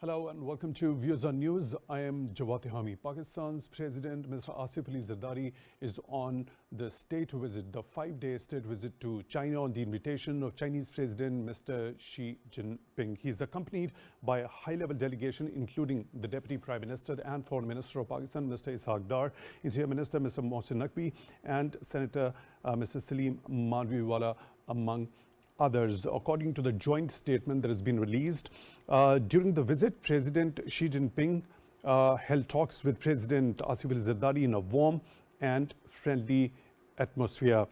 Hello and welcome to Views on News. I am Jawati Hami. Pakistan's President Mr. Asif Zardari is on the state visit, the 5-day state visit to China on the invitation of Chinese President Mr. Xi Jinping. He is accompanied by a high-level delegation including the Deputy Prime Minister and Foreign Minister of Pakistan Mr. Zardari, Interior Minister Mr. Mohsin Naqvi and Senator Mr. Salim Manviwala among others. According to the joint statement that has been released, during the visit, President Xi Jinping held talks with President Asif Zardari in a warm and friendly atmosphere.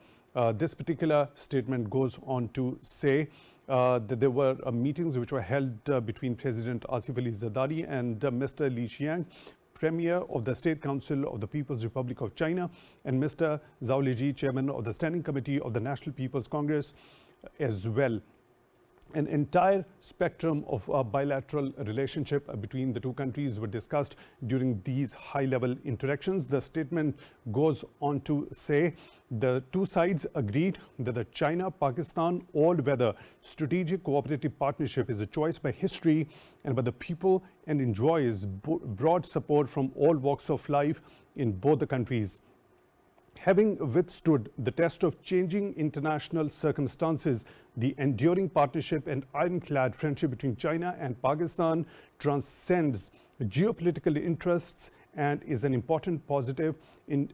This particular statement goes on to say that there were meetings which were held between President Asif Zardari and Mr. Li Qiang, Premier of the State Council of the People's Republic of China, and Mr. Zhao Leji, Chairman of the Standing Committee of the National People's Congress as well. An entire spectrum of bilateral relationship between the two countries were discussed during these high-level interactions. The statement goes on to say the two sides agreed that the China-Pakistan all-weather strategic cooperative partnership is a choice by history and by the people and enjoys broad support from all walks of life in both the countries. Having withstood the test of changing international circumstances, the enduring partnership and ironclad friendship between China and Pakistan transcends geopolitical interests and is an important positive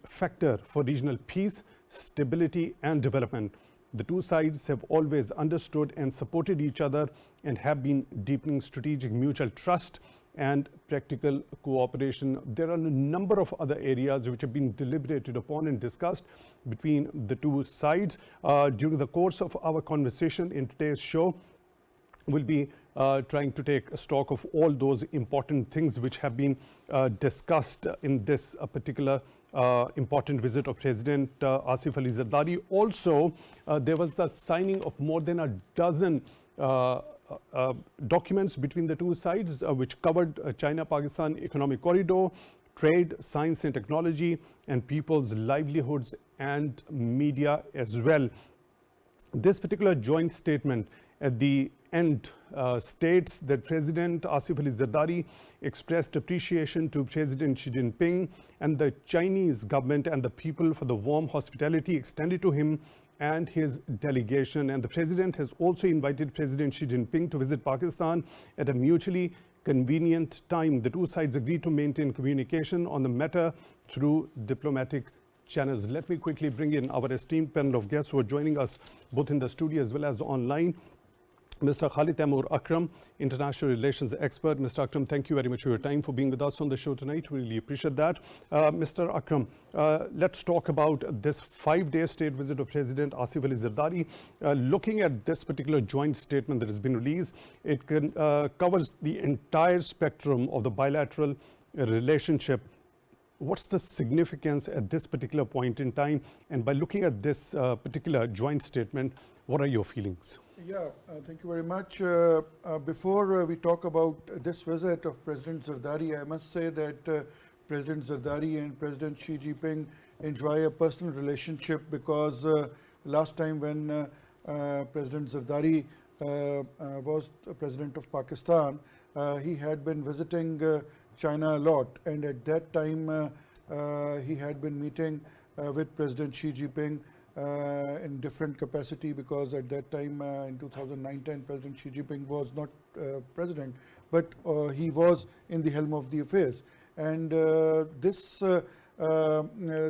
factor for regional peace, stability and development. The two sides have always understood and supported each other and have been deepening strategic mutual trust and practical cooperation. There are a number of other areas which have been deliberated upon and discussed between the two sides. During the course of our conversation in today's show, we'll be trying to take stock of all those important things which have been discussed in this particular important visit of President Asif Zardari. Also, there was the signing of more than a dozen documents between the two sides which covered China-Pakistan economic corridor, trade, science and technology, and people's livelihoods and media as well. This particular joint statement at the end states that President Asif Zardari expressed appreciation to President Xi Jinping and the Chinese government and the people for the warm hospitality extended to him and his delegation. And the President has also invited President Xi Jinping to visit Pakistan at a mutually convenient time. The two sides agreed to maintain communication on the matter through diplomatic channels. Let me quickly bring in our esteemed panel of guests who are joining us both in the studio as well as online. Mr. Khalid Taimur Akram, international relations expert. Mr. Akram, thank you very much for your time, for being with us on the show tonight. We really appreciate that. Mr. Akram, let's talk about this 5-day state visit of President Asif Zardari. Looking at this particular joint statement that has been released, it covers the entire spectrum of the bilateral relationship. What's the significance at this particular point in time? And by looking at this particular joint statement, what are your feelings? Yeah, thank you very much. Before we talk about this visit of President Zardari, I must say that President Zardari and President Xi Jinping enjoy a personal relationship because last time when President Zardari was President of Pakistan, he had been visiting China a lot, and at that time he had been meeting with President Xi Jinping in different capacity, because at that time in 2009-10 President Xi Jinping was not president, but he was in the helm of the affairs, and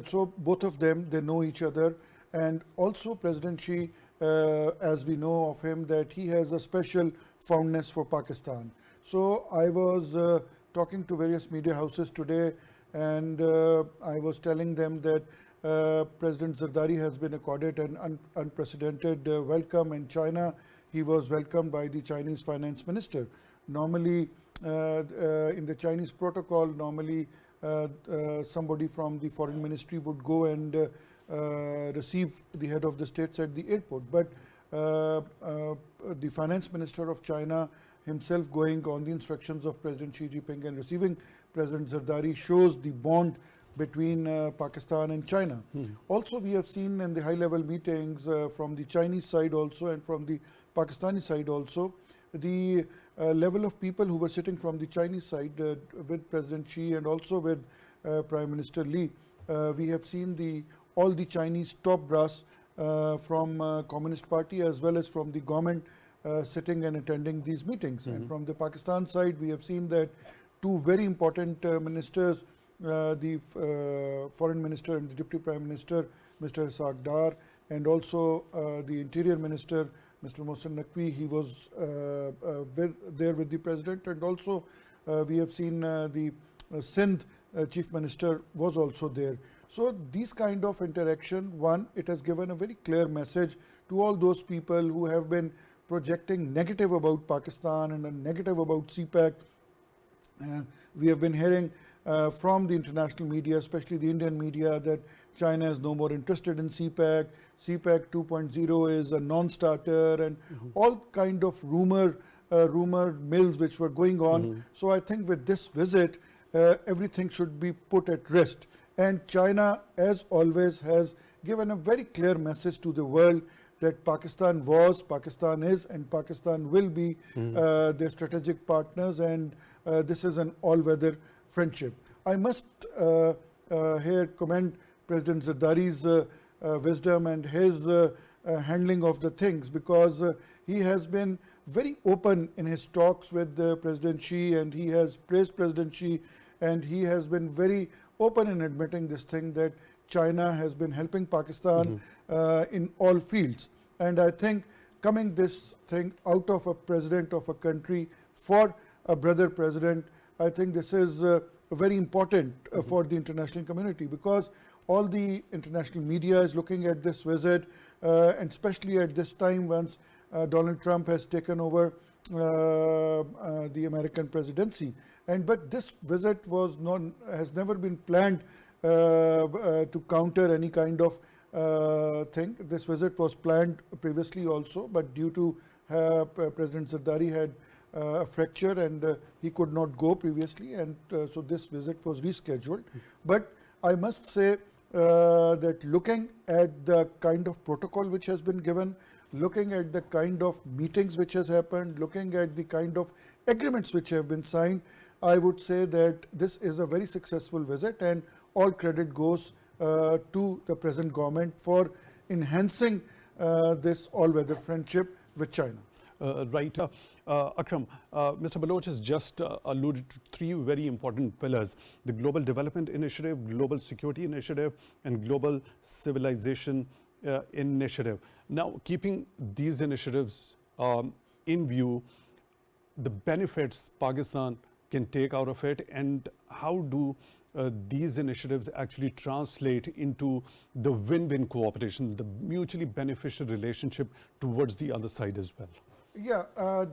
so both of them, they know each other. And also President Xi, as we know of him, that he has a special fondness for Pakistan. So I was talking to various media houses today, and I was telling them that President Zardari has been accorded an unprecedented welcome in China. He was welcomed by the Chinese finance minister. Normally, in the Chinese protocol, normally somebody from the foreign ministry would go and receive the head of the states at the airport. But the finance minister of China himself going on the instructions of President Xi Jinping and receiving President Zardari shows the bond between Pakistan and China. Also, we have seen in the high-level meetings from the Chinese side also and from the Pakistani side also, the level of people who were sitting from the Chinese side with President Xi and also with Prime Minister Li. We have seen all the Chinese top brass from Communist Party as well as from the government sitting and attending these meetings. And from the Pakistan side, we have seen that two very important ministers, the Foreign Minister and the Deputy Prime Minister, Mr. Ishaq Dar, and also the Interior Minister, Mr. Mohsen Naqvi, he was there with the President, and also we have seen the Sindh Chief Minister was also there. So these kind of interaction, one, it has given a very clear message to all those people who have been projecting negative about Pakistan and negative about CPEC. We have been hearing from the international media, especially the Indian media, that China is no more interested in CPEC. CPEC 2.0 is a non-starter, and all kind of rumor mills which were going on. So I think with this visit, everything should be put at rest. And China, as always, has given a very clear message to the world that Pakistan was, Pakistan is, and Pakistan will be their strategic partners, and this is an all-weather friendship. I must here commend President Zardari's wisdom and his handling of the things, because he has been very open in his talks with President Xi, and he has praised President Xi, and he has been very open in admitting this thing that China has been helping Pakistan in all fields. And I think coming this thing out of a president of a country for a brother president, I think this is very important for the international community, because all the international media is looking at this visit, and especially at this time once Donald Trump has taken over the American presidency. But this visit has never been planned to counter any kind of thing. This visit was planned previously also, but due to President Zardari had a fracture and he could not go previously, and so this visit was rescheduled. But I must say that looking at the kind of protocol which has been given, looking at the kind of meetings which has happened, looking at the kind of agreements which have been signed, I would say that this is a very successful visit, and all credit goes to the present government for enhancing this all-weather friendship with China. Right. Akram, Mr. Baloch has just alluded to three very important pillars: the Global Development Initiative, Global Security Initiative, and Global Civilization Initiative. Now, keeping these initiatives in view, the benefits Pakistan can take out of it, and how do these initiatives actually translate into the win-win cooperation, the mutually beneficial relationship towards the other side as well? Yeah,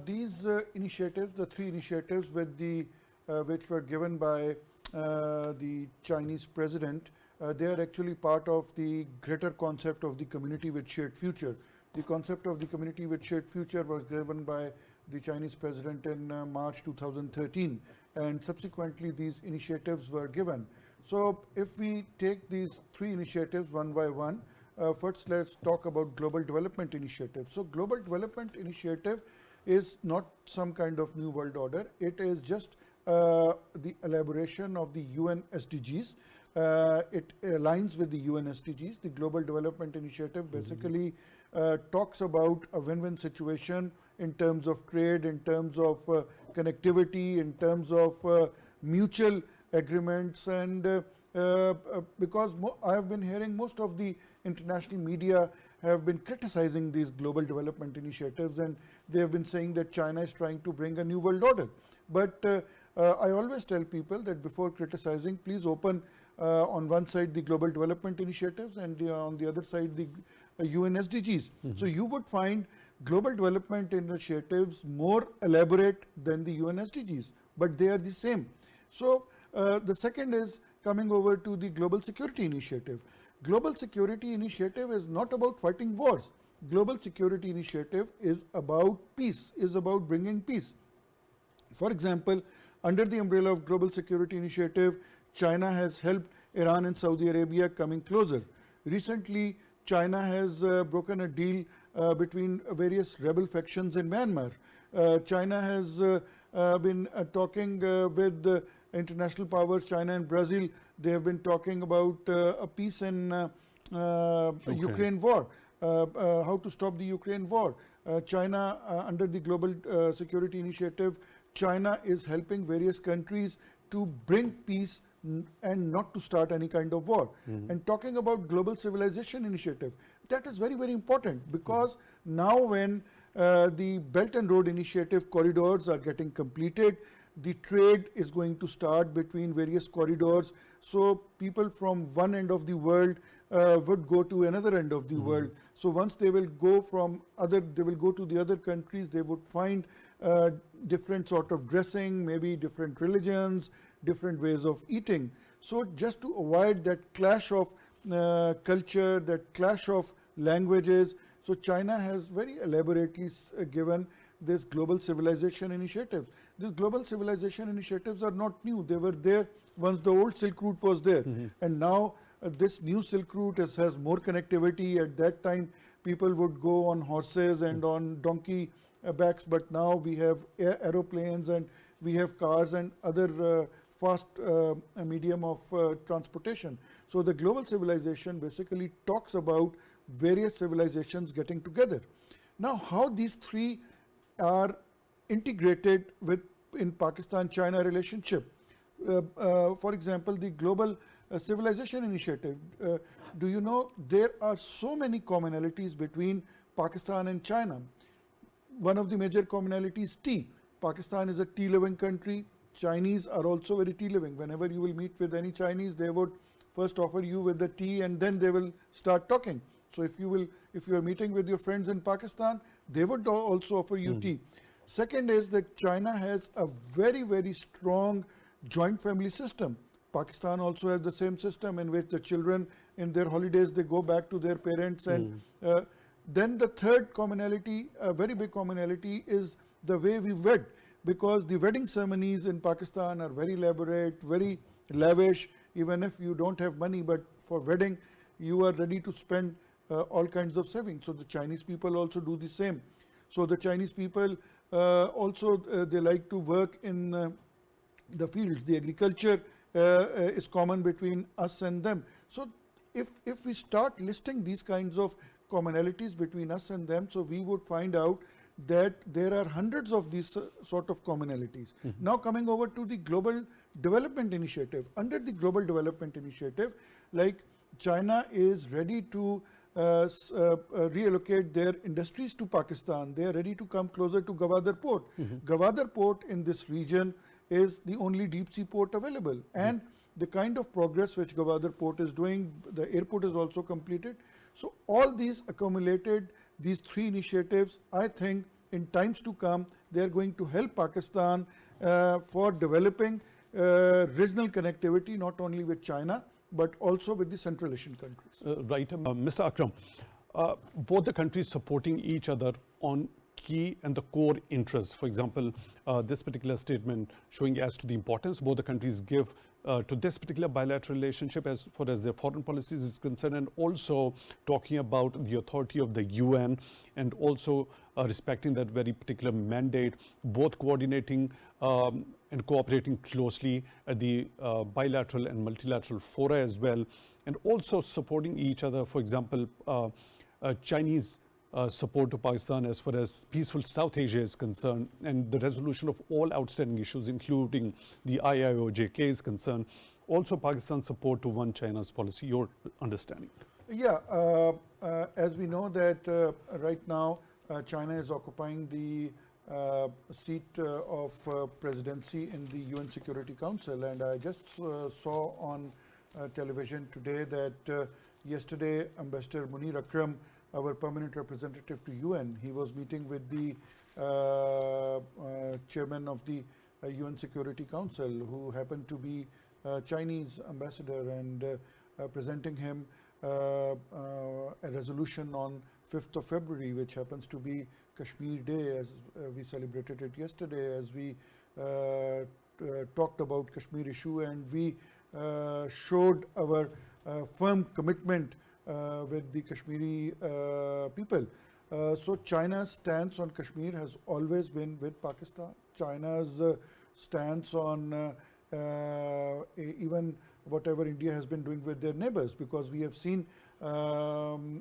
these initiatives, the three initiatives which were given by the Chinese president, they are actually part of the greater concept of the community with shared future. The concept of the community with shared future was given by the Chinese president in March 2013, and subsequently these initiatives were given. So if we take these three initiatives one by one, first let's talk about Global Development Initiative. So Global Development Initiative is not some kind of new world order. It is just the elaboration of the UN SDGs. It aligns with the UN SDGs. The Global Development Initiative basically talks about a win-win situation in terms of trade, in terms of connectivity, in terms of mutual agreements, and because I have been hearing most of the international media have been criticizing these global development initiatives, and they have been saying that China is trying to bring a new world order. But I always tell people that before criticizing, please open on one side the global development initiatives, and on the other side the UN SDGs. So you would find global development initiatives more elaborate than the UN SDGs, but they are the same. So the second is coming over to the Global Security Initiative. Global Security Initiative is not about fighting wars. Global Security Initiative is about peace, is about bringing peace. For example, under the umbrella of Global Security Initiative, China has helped Iran and Saudi Arabia coming closer. Recently, China has broken a deal between various rebel factions in Myanmar. China has been talking with international powers, China and Brazil. They have been talking about a peace in Ukraine war, how to stop the Ukraine war. China, under the Global Security Initiative, China is helping various countries to bring peace and not to start any kind of war. And talking about Global Civilization Initiative, that is very, very important, because now when the Belt and Road Initiative corridors are getting completed, the trade is going to start between various corridors. So people from one end of the world would go to another end of the world. So once they will go they will go to the other countries, they would find different sort of dressing, maybe different religions, different ways of eating. So just to avoid that clash of culture, that clash of languages, so China has very elaborately given this Global Civilization Initiative. These Global Civilization Initiatives are not new. They were there once the old Silk Route was there. And now this new Silk Route has more connectivity. At that time, people would go on horses and on donkey backs, but now we have aeroplanes and we have cars and other fast medium of transportation. So the Global Civilization basically talks about various civilizations getting together. Now, how these three are integrated in Pakistan-China relationship. For example, the Global Civilization Initiative, do you know there are so many commonalities between Pakistan and China? One of the major commonalities, tea. Pakistan is a tea-loving country. Chinese are also very tea-loving. Whenever you will meet with any Chinese, they would first offer you with the tea and then they will start talking. So if you are meeting with your friends in Pakistan, they would also offer you tea. Second is that China has a very, very strong joint family system. Pakistan also has the same system in which the children in their holidays, they go back to their parents. And then the third commonality, a very big commonality, is the way we wed, because the wedding ceremonies in Pakistan are very elaborate, very lavish. Even if you don't have money, but for wedding, you are ready to spend all kinds of savings. So the Chinese people also do the same. So the Chinese people also, they like to work in the fields. The agriculture is common between us and them. So if we start listing these kinds of commonalities between us and them, so we would find out that there are hundreds of these sort of commonalities. Now coming over to the Global Development Initiative. Under the Global Development Initiative, like China is ready to reallocate their industries to Pakistan. They are ready to come closer to Gwadar Port. Gwadar Port in this region is the only deep sea port available. And the kind of progress which Gwadar Port is doing, the airport is also completed. So all these accumulated, these three initiatives, I think in times to come, they are going to help Pakistan for developing regional connectivity, not only with China, but also with the Central Asian countries. Right. Mr. Akram, both the countries supporting each other on key and the core interests. For example, this particular statement showing as to the importance both the countries give to this particular bilateral relationship as far as their foreign policies is concerned, and also talking about the authority of the UN and also respecting that very particular mandate, both coordinating and cooperating closely at the bilateral and multilateral fora as well, and also supporting each other. For example, Chinese support to Pakistan as far as peaceful South Asia is concerned, and the resolution of all outstanding issues, including the IIOJ case concerned. Also, Pakistan's support to One China's policy. Your understanding? Yeah, as we know that right now China is occupying the seat of presidency in the UN Security Council, and I just saw on television today that yesterday Ambassador Munir Akram, our permanent representative to UN, he was meeting with the chairman of the UN Security Council, who happened to be Chinese ambassador, and presenting him a resolution on 5th of February, which happens to be Kashmir Day, as we celebrated it yesterday, as we talked about Kashmir issue, and we showed our firm commitment with the Kashmiri people. So China's stance on Kashmir has always been with Pakistan. China's stance on even whatever India has been doing with their neighbors, because we have seen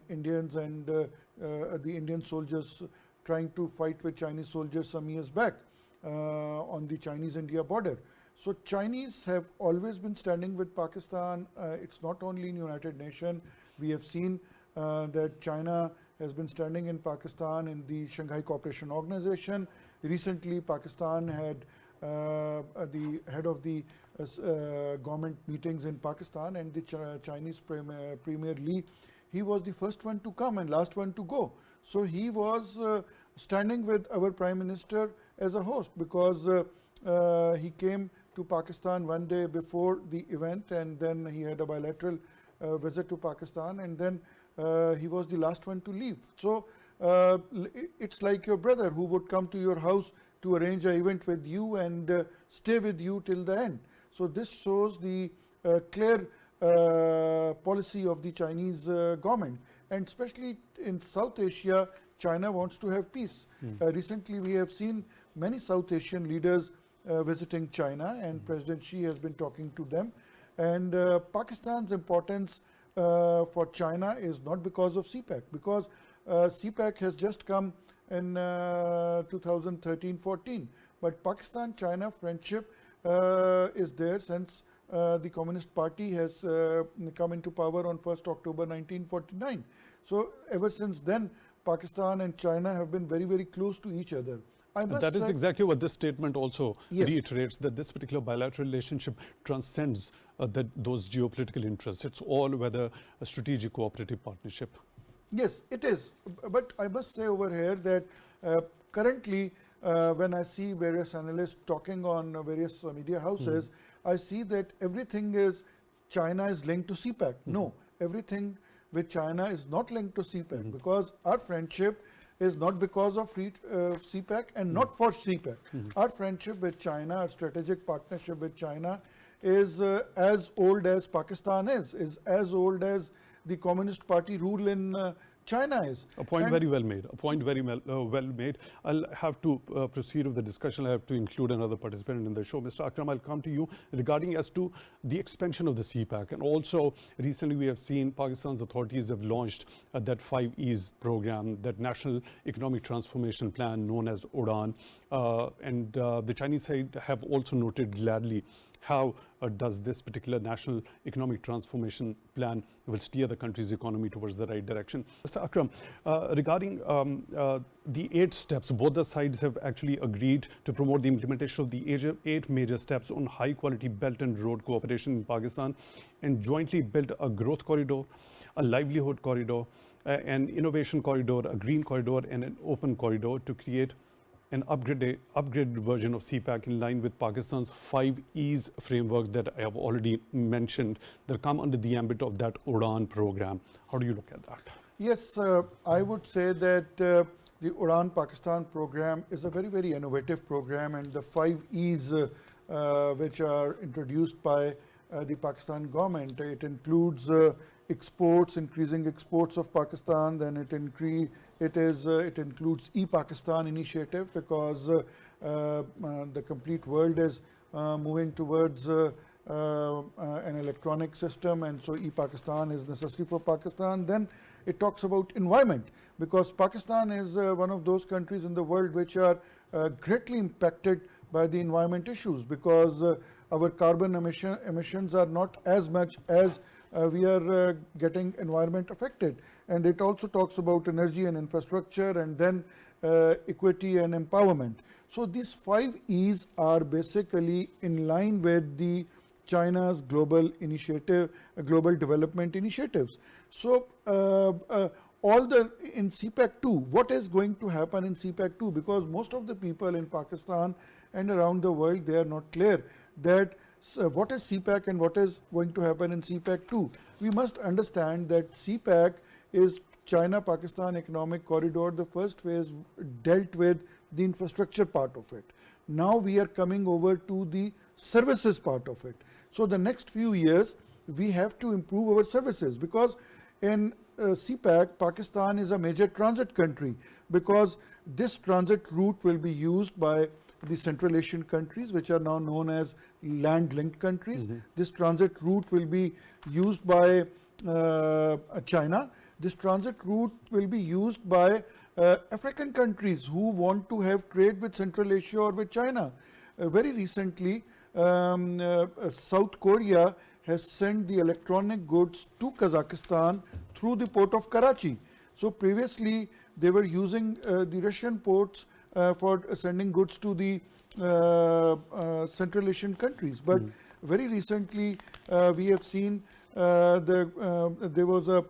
Indians and the Indian soldiers trying to fight with Chinese soldiers some years back on the Chinese-India border. So Chinese have always been standing with Pakistan. It's not only in United Nations. We have seen that China has been standing in Pakistan in the Shanghai Cooperation Organization. Recently, Pakistan had the head of the government meetings in Pakistan, and the Chinese Premier Li, he was the first one to come and last one to go. So he was standing with our Prime Minister as a host, because he came to Pakistan one day before the event, and then he had a bilateral visit to Pakistan, and then he was the last one to leave. So it's like your brother who would come to your house to arrange an event with you and stay with you till the end. So this shows the clear policy of the Chinese government, and especially in South Asia, China wants to have peace. Recently, we have seen many South Asian leaders visiting China, and President Xi has been talking to them. And Pakistan's importance for China is not because of CPEC, because CPEC has just come in 2013-14. But Pakistan-China friendship is there since the Communist Party has come into power on 1st October 1949. So ever since then, Pakistan and China have been very, very close to each other. That is exactly what this statement also reiterates, that this particular bilateral relationship transcends those geopolitical interests. It's all whether a strategic cooperative partnership. Yes, it is. But I must say over here that currently, when I see various analysts talking on various media houses, I see that everything is China is linked to CPEC. No, everything with China is not linked to CPEC, because our friendship is not because of CPEC and not for CPEC. Our friendship with China, our strategic partnership with China is as old as Pakistan is as old as the Communist Party rule in China is. A point very well made. A point very well made. I'll have to proceed with the discussion. I have to include another participant in the show. Mr. Akram, I'll come to you regarding as to the expansion of the CPEC. And also, recently we have seen Pakistan's authorities have launched that 5 E's program, that National Economic Transformation Plan known as UDAN. And the Chinese side have also noted gladly how does this particular National Economic Transformation Plan will steer the country's economy towards the right direction. Mr. Akram, regarding the 8 steps, both the sides have actually agreed to promote the implementation of the 8 major steps on high quality belt and road cooperation in Pakistan, and jointly build a growth corridor, a livelihood corridor, an innovation corridor, a green corridor, and an open corridor to create an upgraded version of CPEC in line with Pakistan's 5 E's framework that I have already mentioned that come under the ambit of that UDAN program. How do you look at that? Yes, I would say that the UDAN Pakistan program is a very, very innovative program, and the 5 E's which are introduced by the Pakistan government, it includes exports, increasing exports of Pakistan, then it includes E-Pakistan initiative, because the complete world is moving towards an electronic system, and so E-Pakistan is necessary for Pakistan. Then it talks about environment, because Pakistan is one of those countries in the world which are greatly impacted by the environment issues, because our carbon emissions are not as much as we are getting environment affected. And it also talks about energy and infrastructure, and then equity and empowerment. So these 5 E's are basically in line with the China's global initiative, global development initiatives. So in CPEC 2, what is going to happen in CPEC 2? Because most of the people in Pakistan and around the world, they are not clear that what is CPEC and what is going to happen in CPEC 2. We must understand that CPEC is China-Pakistan Economic Corridor. The first phase dealt with the infrastructure part of it. Now we are coming over to the services part of it. So the next few years, we have to improve our services, because in CPAC, Pakistan is a major transit country because this transit route will be used by the Central Asian countries, which are now known as land-linked countries. This transit route will be used by China. This transit route will be used by African countries who want to have trade with Central Asia or with China. Very recently, South Korea has sent the electronic goods to Kazakhstan through the port of Karachi. So previously, they were using the Russian ports for sending goods to the Central Asian countries. But very recently, we have seen there was a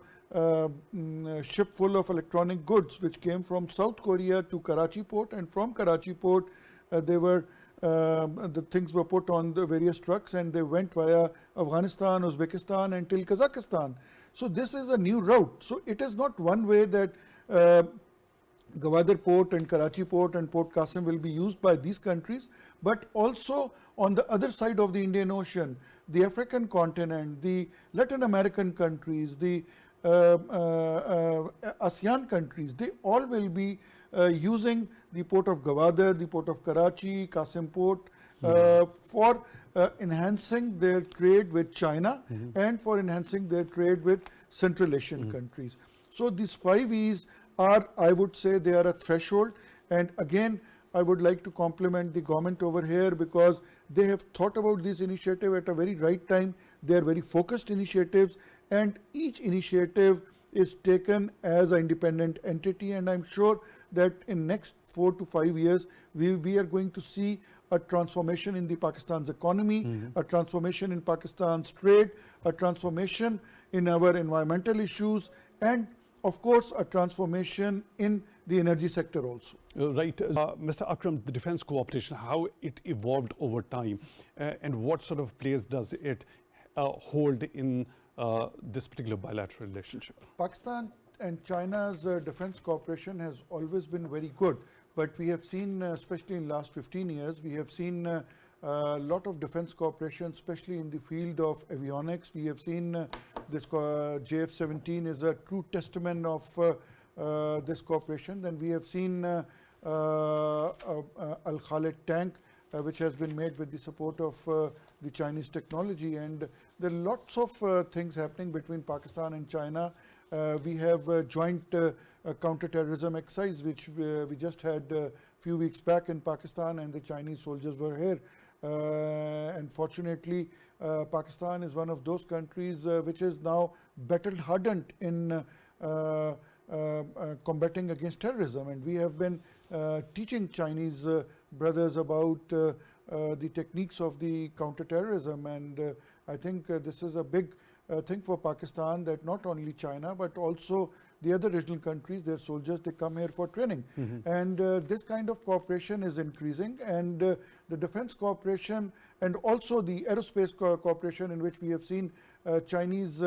ship full of electronic goods which came from South Korea to Karachi port, and from Karachi port, the things were put on the various trucks and they went via Afghanistan, Uzbekistan, until Kazakhstan. So this is a new route. So it is not one way that Gwadar port and Karachi port and Port Qasim will be used by these countries, but also on the other side of the Indian Ocean, the African continent, the Latin American countries, the ASEAN countries, they all will be using the port of Gwadar, the port of Karachi, Qasim port for enhancing their trade with China and for enhancing their trade with Central Asian countries. So these 5 E's are, I would say, they are a threshold. And again, I would like to compliment the government over here because they have thought about this initiative at a very right time. They are very focused initiatives, and each initiative is taken as an independent entity, and I'm sure that in next 4 to 5 years, we are going to see a transformation in the Pakistan's economy, a transformation in Pakistan's trade, a transformation in our environmental issues, and of course, a transformation in the energy sector also. Right. Mr. Akram, the defense cooperation, how it evolved over time and what sort of place does it hold in this particular bilateral relationship? Pakistan and China's defense cooperation has always been very good, but we have seen, especially in the last 15 years, we have seen a lot of defense cooperation, especially in the field of avionics. We have seen this JF-17 is a true testament of this cooperation. Then we have seen Al-Khalid tank, which has been made with the support of the Chinese technology. And there are lots of things happening between Pakistan and China. We have joint counter-terrorism exercise, which we just had a few weeks back in Pakistan, and the Chinese soldiers were here. And fortunately, Pakistan is one of those countries which is now battle-hardened in combating against terrorism. And we have been teaching Chinese brothers about the techniques of the counter-terrorism. And I think this is a big thing for Pakistan, that not only China, but also the other regional countries, their soldiers, they come here for training. And this kind of cooperation is increasing, and the defense cooperation and also the aerospace cooperation, in which we have seen Chinese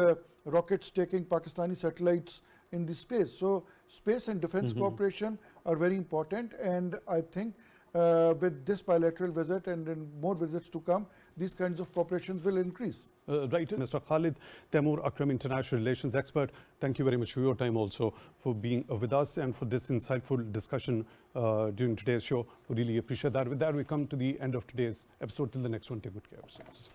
rockets taking Pakistani satellites in the space. So space and defense cooperation are very important, and I think with this bilateral visit and in more visits to come, these kinds of cooperations will increase. Right. Mr. Khalid Taimur Akram, international relations expert, thank you very much for your time also, for being with us and for this insightful discussion during today's show. We really appreciate that. With that, we come to the end of today's episode. Till the next one, take good care of yourselves.